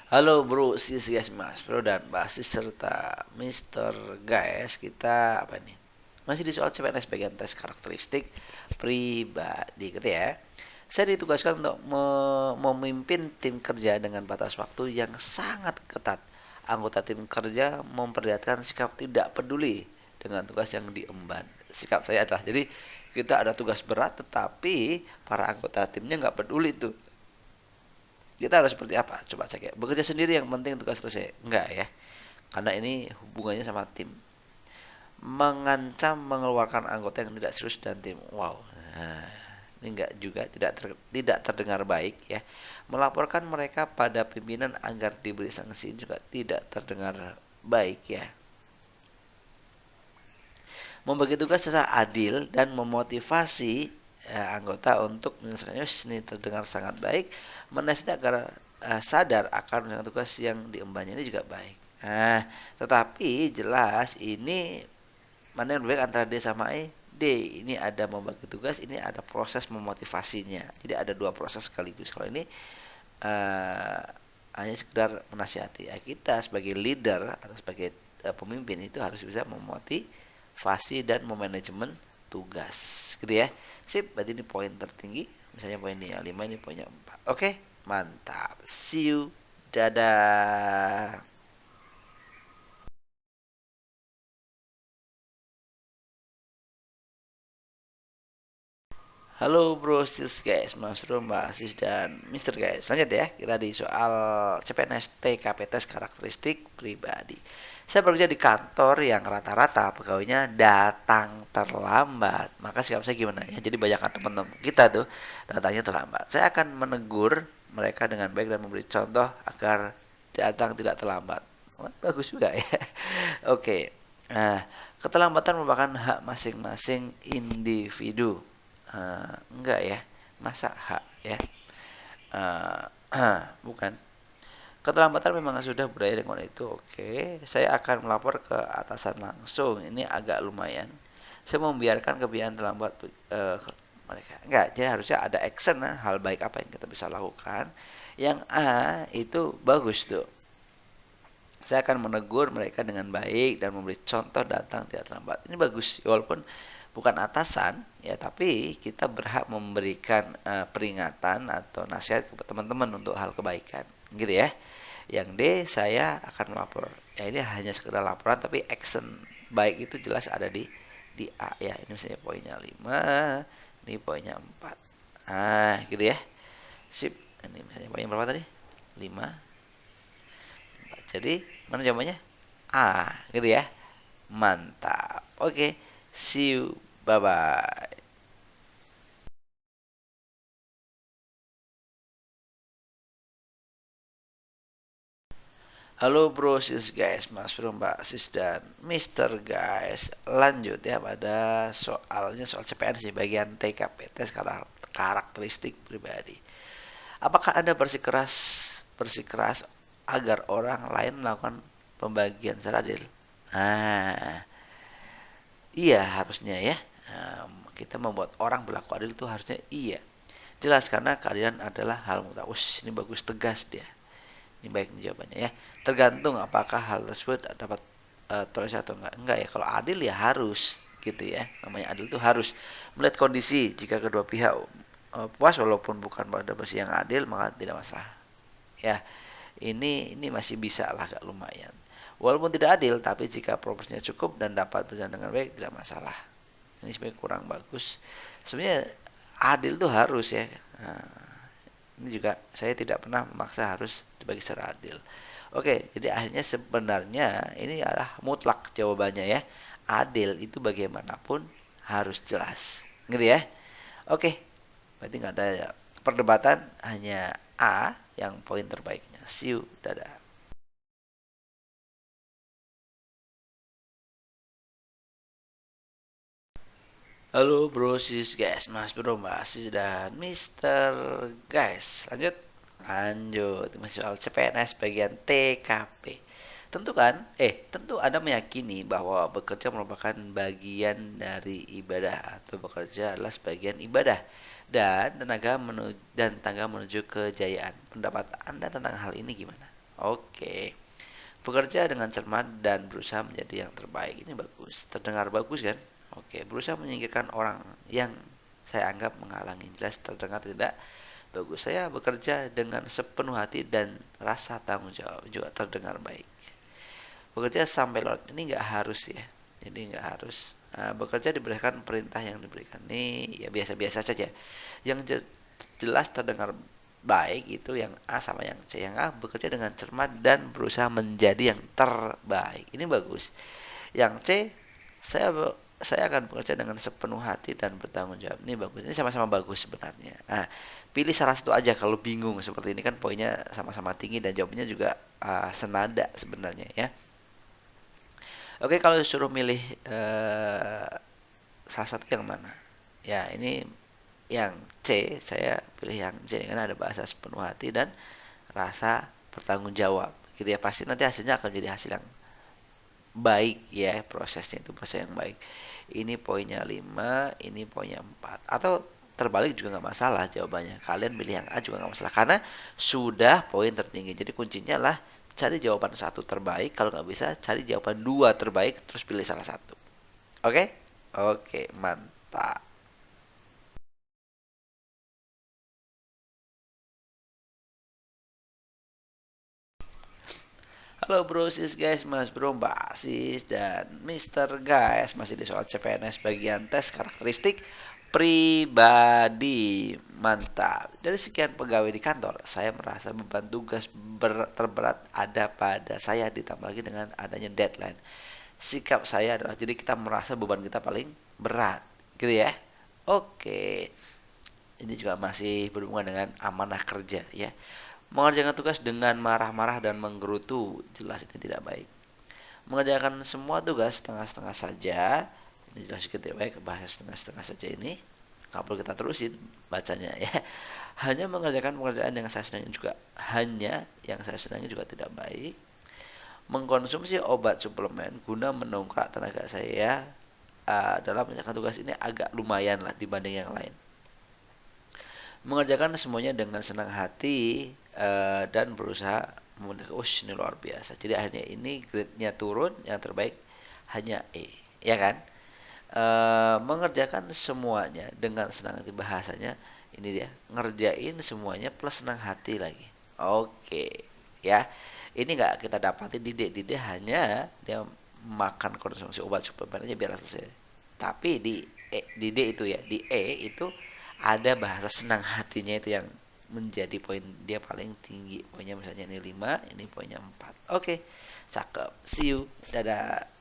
Halo bro, sis guys, mas bro dan basis serta Mister guys, kita apa nih? Masih di soal CPNS bagian tes karakteristik pribadi gitu ya. Saya ditugaskan untuk memimpin tim kerja dengan batas waktu yang sangat ketat. Anggota tim kerja memperlihatkan sikap tidak peduli dengan tugas yang diemban. Sikap saya adalah jadi kita ada tugas berat tetapi para anggota timnya nggak peduli tuh, kita harus seperti apa? Coba cek ya. Bekerja sendiri yang penting tugas selesai. Enggak ya. Karena ini hubungannya sama tim. Mengancam mengeluarkan anggota yang tidak serius dan tim. Wow. Nah, ini enggak juga tidak terdengar baik ya. Melaporkan mereka pada pimpinan agar diberi sanksi juga tidak terdengar baik ya. Membagi tugas secara adil dan memotivasi anggota untuk menyelesaikannya ini terdengar sangat baik. Menasihati agar sadar akan menjalankan tugas yang diembannya ini juga baik. Nah, tetapi jelas ini mana yang lebih baik antara D sama E? D, ini ada membagi tugas, ini ada proses memotivasinya. Jadi ada dua proses sekaligus. Kalau ini uh, hanya sekedar menasihati. Ya, kita sebagai leader atau sebagai pemimpin itu harus bisa memotivasi dan memanajemen tugas, gitu ya. Sip, berarti ini poin tertinggi. Misalnya poin ini 5, ini poinnya 4. Oke, mantap. See you. Dadah. Halo bro, sis guys, Mas Bro, Mbak Sis dan Mister guys. Lanjut ya, kita di soal CPNS TKP tes karakteristik pribadi. Saya bekerja di kantor yang rata-rata pegawainya datang terlambat. Maka sikap saya gimana ya? Jadi banyak teman-teman kita tuh datangnya terlambat. Saya akan menegur mereka dengan baik dan memberi contoh agar datang tidak terlambat. Wah, bagus juga ya. Oke. Nah, keterlambatan merupakan hak masing-masing individu. Enggak ya, masa hak ya. Bukan. Keterlambatan memang sudah budaya dengan itu. Oke, saya akan melapor ke atasan langsung. Ini agak lumayan. Saya membiarkan kebiasaan terlambat mereka. Enggak, jadi harusnya ada action, hal baik apa yang kita bisa lakukan. Yang A itu bagus tuh. Saya akan menegur mereka dengan baik dan memberi contoh datang tidak terlambat. Ini bagus, walaupun bukan atasan ya, tapi kita berhak memberikan peringatan atau nasihat kepada teman-teman untuk hal kebaikan, gitu ya. Yang D, saya akan melapor. Ya ini hanya sekedar laporan tapi action baik itu jelas ada di A ya. Ini misalnya poinnya 5, ini poinnya 4. Gitu ya. Sip. Ini misalnya poinnya berapa tadi? 5. Jadi mana jawabannya? A, gitu ya. Mantap. Oke, see you. Bye bye. Halo bro, sis guys, Mas Bro, Mbak Sis dan Mister guys. Lanjut ya pada soalnya soal CPN sih bagian TKP tes karakteristik pribadi. Apakah Anda bersikeras agar orang lain melakukan pembagian secara adil? Ah, iya harusnya ya. Kita membuat orang berlaku adil itu harusnya iya. Jelas karena keadilan adalah hal mutlak. Ini bagus tegas dia. Ini baik nih jawabannya ya. Tergantung apakah hal tersebut dapat toleransi atau enggak. Enggak ya, kalau adil ya harus gitu ya. Namanya adil itu harus melihat kondisi. Jika kedua pihak puas walaupun bukan pada posisi yang adil maka tidak masalah. Ya, ini masih bisa lah, agak lumayan. Walaupun tidak adil, tapi jika proporsinya cukup dan dapat berjalan dengan baik tidak masalah. Ini sebenarnya kurang bagus. Sebenarnya adil tuh harus ya. Nah, ini juga saya tidak pernah memaksa harus dibagi secara adil. Oke, jadi akhirnya sebenarnya ini adalah mutlak jawabannya ya. Adil itu bagaimanapun harus jelas, gitu ya. Oke, berarti nggak ada perdebatan, hanya A yang poin terbaiknya. See you, dadah. Halo bro, sis guys, Mas Bro, Mbak Sis dan Mister guys. Lanjut. Lanjut, masih soal CPNS bagian TKP. Tentu Anda meyakini bahwa bekerja merupakan bagian dari ibadah atau bekerja adalah sebagian ibadah dan tangga menuju kejayaan. Pendapat Anda tentang hal ini gimana? Oke. Bekerja dengan cermat dan berusaha menjadi yang terbaik. Ini bagus. Terdengar bagus kan? Oke. Berusaha menyingkirkan orang yang saya anggap menghalangi. Jelas terdengar tidak bagus. Saya bekerja dengan sepenuh hati dan rasa tanggung jawab. Juga terdengar baik. Bekerja sampai lewat. Ini nggak harus ya. Jadi nggak harus. Bekerja diberikan perintah yang diberikan. Ini ya biasa-biasa saja. Yang jelas terdengar baik itu yang A sama yang C. Yang A bekerja dengan cermat dan berusaha menjadi yang terbaik. Ini bagus. Yang C, saya saya akan bekerja dengan sepenuh hati dan bertanggung jawab. Ini bagus. Ini sama-sama bagus sebenarnya. Nah, pilih salah satu aja kalau bingung seperti ini kan poinnya sama-sama tinggi dan jawabnya juga senada sebenarnya ya. Oke, kalau disuruh milih salah satu yang mana? Ya, ini yang C, saya pilih yang C karena ada bahasa sepenuh hati dan rasa bertanggung jawab. Gitu ya, pasti nanti hasilnya akan jadi hasil yang baik ya, prosesnya itu proses yang baik. Ini poinnya 5, ini poinnya 4. Atau terbalik juga nggak masalah jawabannya. Kalian pilih yang A juga nggak masalah karena sudah poin tertinggi. Jadi kuncinya lah cari jawaban satu terbaik. Kalau nggak bisa cari jawaban dua terbaik terus pilih salah satu. Oke? Oke, mantap. Halo bro, sis guys, mas bro, mbak sis, dan Mister guys. Masih di soal CPNS bagian tes karakteristik pribadi. Mantap. Dari sekian pegawai di kantor, saya merasa beban tugas terberat ada pada saya ditambah lagi dengan adanya deadline. Sikap saya adalah jadi kita merasa beban kita paling berat, gitu ya. Oke, ini juga masih berhubungan dengan amanah kerja ya. Mengerjakan tugas dengan marah-marah dan menggerutu jelas itu tidak baik. Mengerjakan semua tugas setengah-setengah saja, ini jelas juga tidak baik. Bahasa setengah-setengah saja ini nggak perlu kita terusin bacanya ya. Hanya mengerjakan pekerjaan yang saya senangi juga, hanya yang saya senangi juga tidak baik. Mengkonsumsi obat suplemen guna mendongkrak tenaga saya dalam mengerjakan tugas ini agak lumayan lah dibanding yang lain. Mengerjakan semuanya dengan senang hati dan berusaha memudahkan. Ini luar biasa. Jadi akhirnya ini grade-nya turun, yang terbaik hanya E, ya kan? Mengerjakan semuanya dengan senang hati, bahasanya ini dia, ngerjain semuanya plus senang hati lagi. Oke, ya. Ini nggak kita dapati di D. Di D hanya dia makan konsumsi obat suplemen aja biar selesai. Tapi di D itu ya, di E itu ada bahasa senang hatinya itu yang menjadi poin dia paling tinggi. Poinnya misalnya ini 5, ini poinnya 4. Oke, cakep. See you. Dadah.